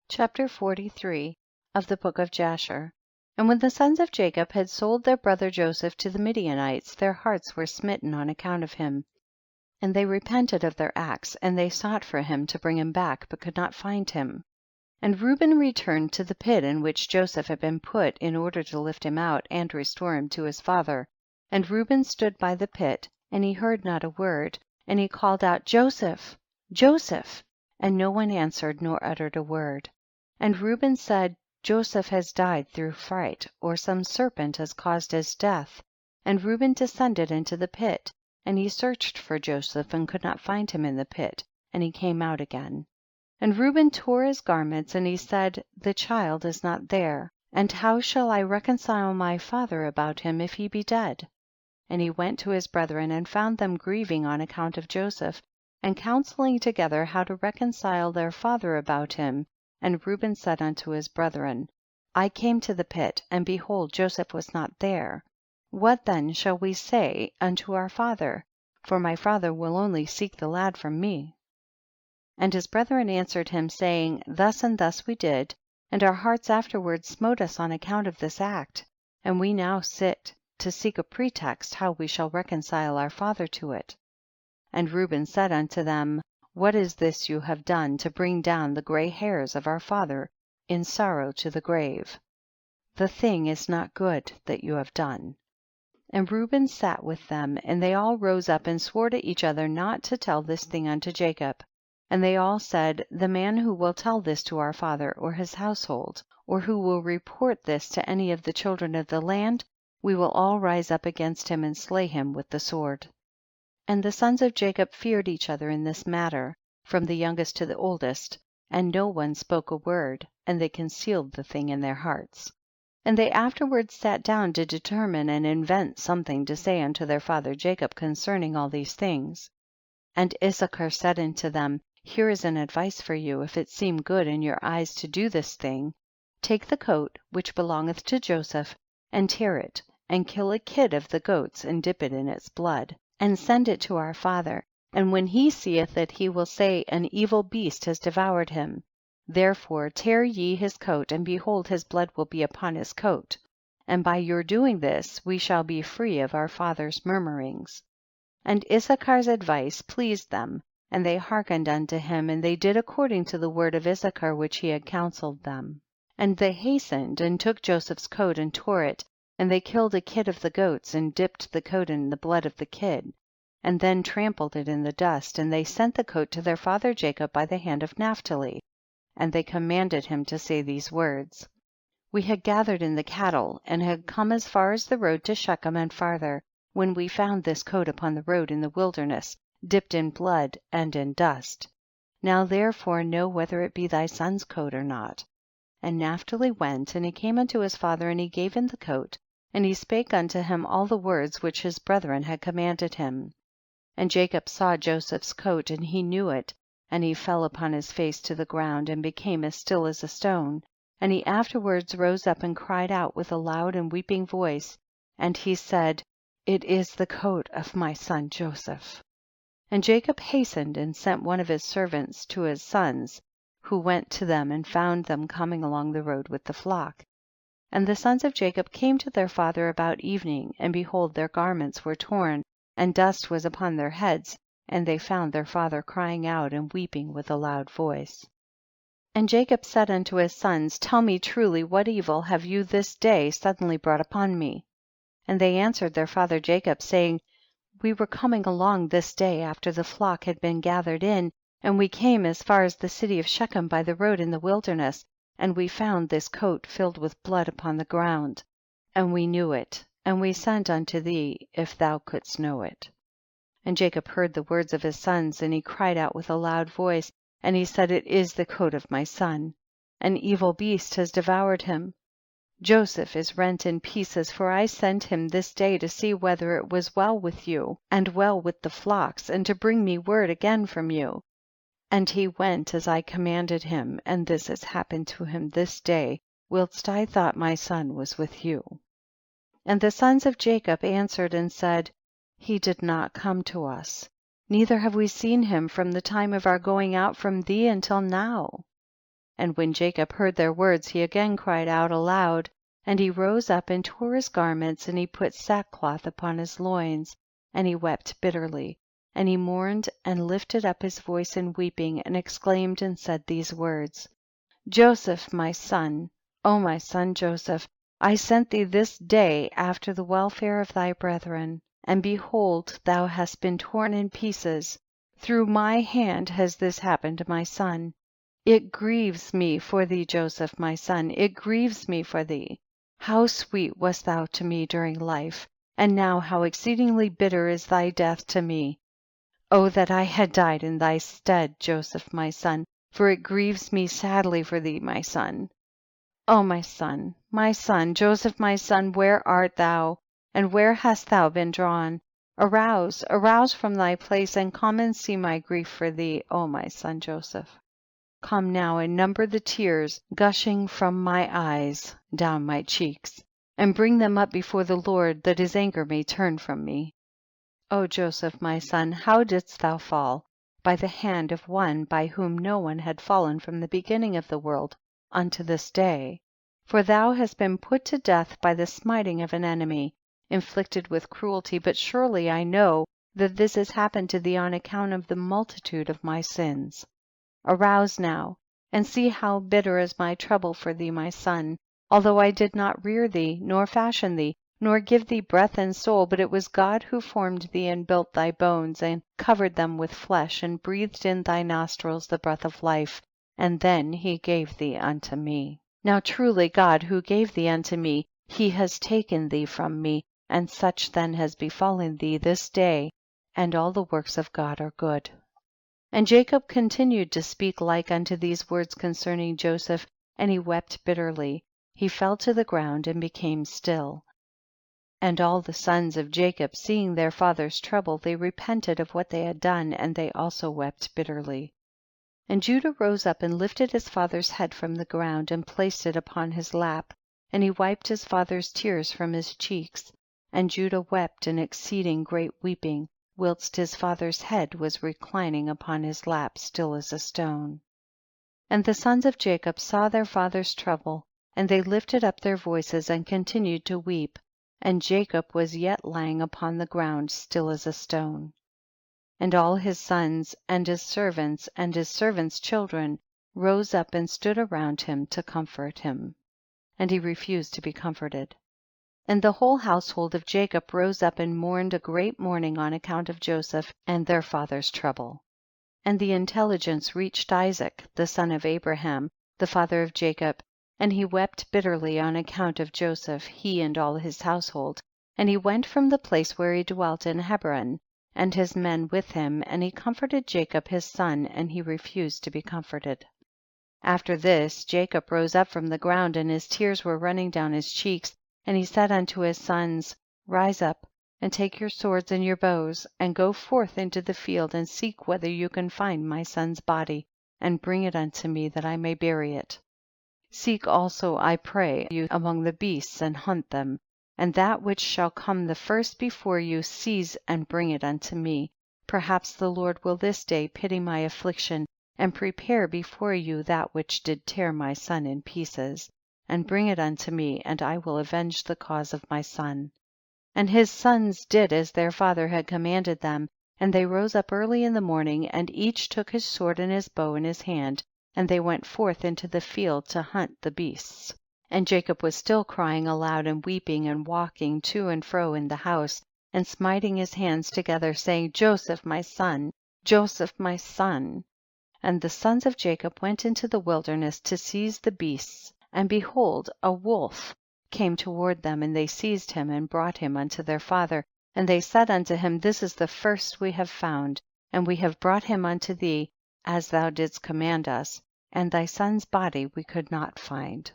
Chapter 43 of the Book of Jasher. And when the sons of Jacob had sold their brother Joseph to the Midianites, their hearts were smitten on account of him, and they repented of their acts, and they sought for him to bring him back, but could not find him. And Reuben returned to the pit in which Joseph had been put, in order to lift him out and restore him to his father. And Reuben stood by the pit, and he heard not a word, and he called out, Joseph, Joseph, and no one answered nor uttered a word. And Reuben said, Joseph has died through fright, or some serpent has caused his death. And Reuben descended into the pit, and he searched for Joseph and could not find him in the pit, and he came out again. And Reuben tore his garments, and he said, the child is not there, and how shall I reconcile my father about him if he be dead? And he went to his brethren and found them grieving on account of Joseph, and counseling together how to reconcile their father about him. And Reuben said unto his brethren, I came to the pit, and behold Joseph was not there. What then shall we say unto our father? For my father will only seek the lad from me. And his brethren answered him, saying, thus and thus we did, and our hearts afterward smote us on account of this act, and we now sit to seek a pretext how we shall reconcile our father to it. And Reuben said unto them, what is this you have done to bring down the gray hairs of our father in sorrow to the grave? The thing is not good that you have done. And Reuben sat with them, and they all rose up and swore to each other not to tell this thing unto Jacob. And they all said, the man who will tell this to our father or his household, or who will report this to any of the children of the land, we will all rise up against him and slay him with the sword. And the sons of Jacob feared each other in this matter, from the youngest to the oldest, and no one spoke a word, and they concealed the thing in their hearts. And they afterwards sat down to determine and invent something to say unto their father Jacob concerning all these things. And Issachar said unto them, here is an advice for you, if it seem good in your eyes to do this thing. Take the coat which belongeth to Joseph, and tear it, and kill a kid of the goats, and dip it in its blood, and send it to our father, and when he seeth it, he will say, an evil beast has devoured him. Therefore tear ye his coat, and behold his blood will be upon his coat, and by your doing this we shall be free of our father's murmurings. And Issachar's advice pleased them, and they hearkened unto him, and they did according to the word of Issachar which he had counselled them. And they hastened and took Joseph's coat and tore it, and they killed a kid of the goats, and dipped the coat in the blood of the kid, and then trampled it in the dust, and they sent the coat to their father Jacob by the hand of Naphtali. And they commanded him to say these words. We had gathered in the cattle, and had come as far as the road to Shechem and farther, when we found this coat upon the road in the wilderness, dipped in blood and in dust. Now therefore know whether it be thy son's coat or not. And Naphtali went, and he came unto his father, and he gave him the coat, and he spake unto him all the words which his brethren had commanded him. And Jacob saw Joseph's coat, and he knew it, and he fell upon his face to the ground, and became as still as a stone. And he afterwards rose up and cried out with a loud and weeping voice, and he said, it is the coat of my son Joseph. And Jacob hastened and sent one of his servants to his sons, who went to them and found them coming along the road with the flock. And the sons of Jacob came to their father about evening, and behold their garments were torn, and dust was upon their heads, and they found their father crying out and weeping with a loud voice. And Jacob said unto his sons, tell me truly, what evil have you this day suddenly brought upon me? And they answered their father Jacob, saying, we were coming along this day after the flock had been gathered in, and we came as far as the city of Shechem by the road in the wilderness, and we found this coat filled with blood upon the ground, and we knew it, and we sent unto thee if thou couldst know it. And Jacob heard the words of his sons, and he cried out with a loud voice, and he said, it is the coat of my son. An evil beast has devoured him. Joseph is rent in pieces, for I sent him this day to see whether it was well with you, and well with the flocks, and to bring me word again from you. And he went as I commanded him, and this has happened to him this day, whilst I thought my son was with you. And the sons of Jacob answered and said, he did not come to us, neither have we seen him from the time of our going out from thee until now. And when Jacob heard their words, he again cried out aloud, and he rose up and tore his garments, and he put sackcloth upon his loins, and he wept bitterly, and he mourned and lifted up his voice in weeping, and exclaimed and said these words: Joseph, my son, O my son Joseph, I sent thee this day after the welfare of thy brethren, and behold, thou hast been torn in pieces. Through my hand has this happened, my son. It grieves me for thee, Joseph, my son, it grieves me for thee. How sweet wast thou to me during life, and now how exceedingly bitter is thy death to me. O that I had died in thy stead, Joseph, my son, for it grieves me sadly for thee, my son. O my son, Joseph, my son, where art thou, and where hast thou been drawn? Arouse, arouse from thy place, and come and see my grief for thee, O my son Joseph. Come now and number the tears gushing from my eyes down my cheeks, and bring them up before the Lord, that his anger may turn from me. O Joseph, my son, how didst thou fall? By the hand of one by whom no one had fallen from the beginning of the world unto this day. For thou hast been put to death by the smiting of an enemy, inflicted with cruelty, but surely I know that this has happened to thee on account of the multitude of my sins. Arouse now, and see how bitter is my trouble for thee, my son, although I did not rear thee, nor fashion thee, nor give thee breath and soul, but it was God who formed thee and built thy bones, and covered them with flesh, and breathed in thy nostrils the breath of life, and then he gave thee unto me. Now truly God who gave thee unto me, he has taken thee from me, and such then has befallen thee this day, and all the works of God are good. And Jacob continued to speak like unto these words concerning Joseph, and he wept bitterly. He fell to the ground and became still. And all the sons of Jacob, seeing their father's trouble, they repented of what they had done, and they also wept bitterly. And Judah rose up and lifted his father's head from the ground, and placed it upon his lap, and he wiped his father's tears from his cheeks. And Judah wept an exceeding great weeping, whilst his father's head was reclining upon his lap still as a stone. And the sons of Jacob saw their father's trouble, and they lifted up their voices and continued to weep, and Jacob was yet lying upon the ground still as a stone. And all his sons and his servants' children rose up and stood around him to comfort him, and he refused to be comforted. And the whole household of Jacob rose up and mourned a great mourning on account of Joseph and their father's trouble. And the intelligence reached Isaac, the son of Abraham, the father of Jacob, and he wept bitterly on account of Joseph, he and all his household. And he went from the place where he dwelt in Hebron, and his men with him, and he comforted Jacob his son, and he refused to be comforted. After this Jacob rose up from the ground, and his tears were running down his cheeks, and he said unto his sons, Rise up, and take your swords and your bows, and go forth into the field, and seek whether you can find my son's body, and bring it unto me, that I may bury it. Seek also, I pray you, among the beasts, and hunt them, and that which shall come the first before you, seize and bring it unto me. Perhaps the Lord will this day pity my affliction, and prepare before you that which did tear my son in pieces, and bring it unto me, and I will avenge the cause of my son. And his sons did as their father had commanded them, and they rose up early in the morning, and each took his sword and his bow in his hand, and they went forth into the field to hunt the beasts. And Jacob was still crying aloud and weeping and walking to and fro in the house, and smiting his hands together, saying, Joseph, my son, Joseph, my son. And the sons of Jacob went into the wilderness to seize the beasts, and behold, a wolf came toward them, and they seized him and brought him unto their father, and they said unto him, This is the first we have found, and we have brought him unto thee, as thou didst command us, and thy son's body we could not find.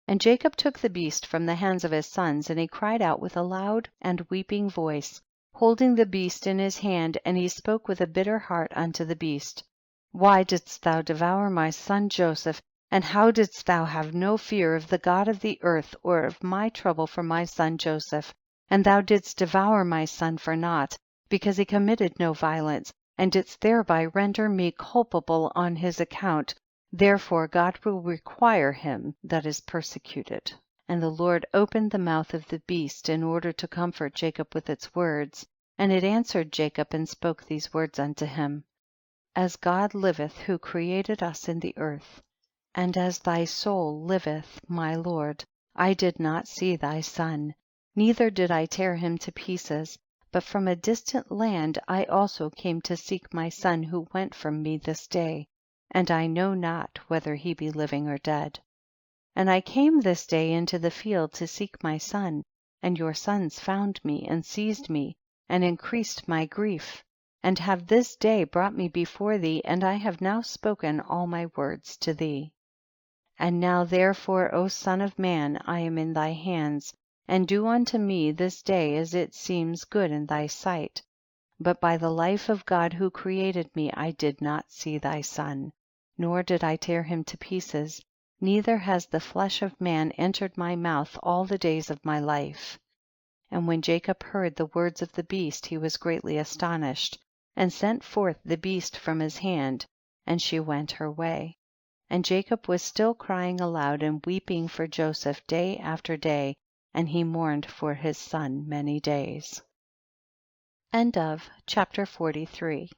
And Jacob took the beast from the hands of his sons, and he cried out with a loud and weeping voice, holding the beast in his hand, and he spoke with a bitter heart unto the beast, Why didst thou devour my son Joseph, and how didst thou have no fear of the God of the earth, or of my trouble for my son Joseph? And thou didst devour my son for naught, because he committed no violence, and didst thereby render me culpable on his account. therefore God will require him that is persecuted. And the Lord opened the mouth of the beast in order to comfort Jacob with its words, and it answered Jacob and spoke these words unto him: as God liveth who created us in the earth, and as thy soul liveth, my Lord, I did not see thy son, neither did I tear him to pieces, but from a distant land I also came to seek my son who went from me this day, and I know not whether he be living or dead. And I came this day into the field to seek my son, and your sons found me and seized me and increased my grief, and have this day brought me before thee, and I have now spoken all my words to thee. And now therefore, O son of man, I am in thy hands, and do unto me this day as it seems good in thy sight. But by the life of God who created me, I did not see thy son, nor did I tear him to pieces, neither has the flesh of man entered my mouth all the days of my life. And when Jacob heard the words of the beast, he was greatly astonished, and sent forth the beast from his hand, and she went her way. And Jacob was still crying aloud and weeping for Joseph day after day, and he mourned for his son many days. End of chapter 43.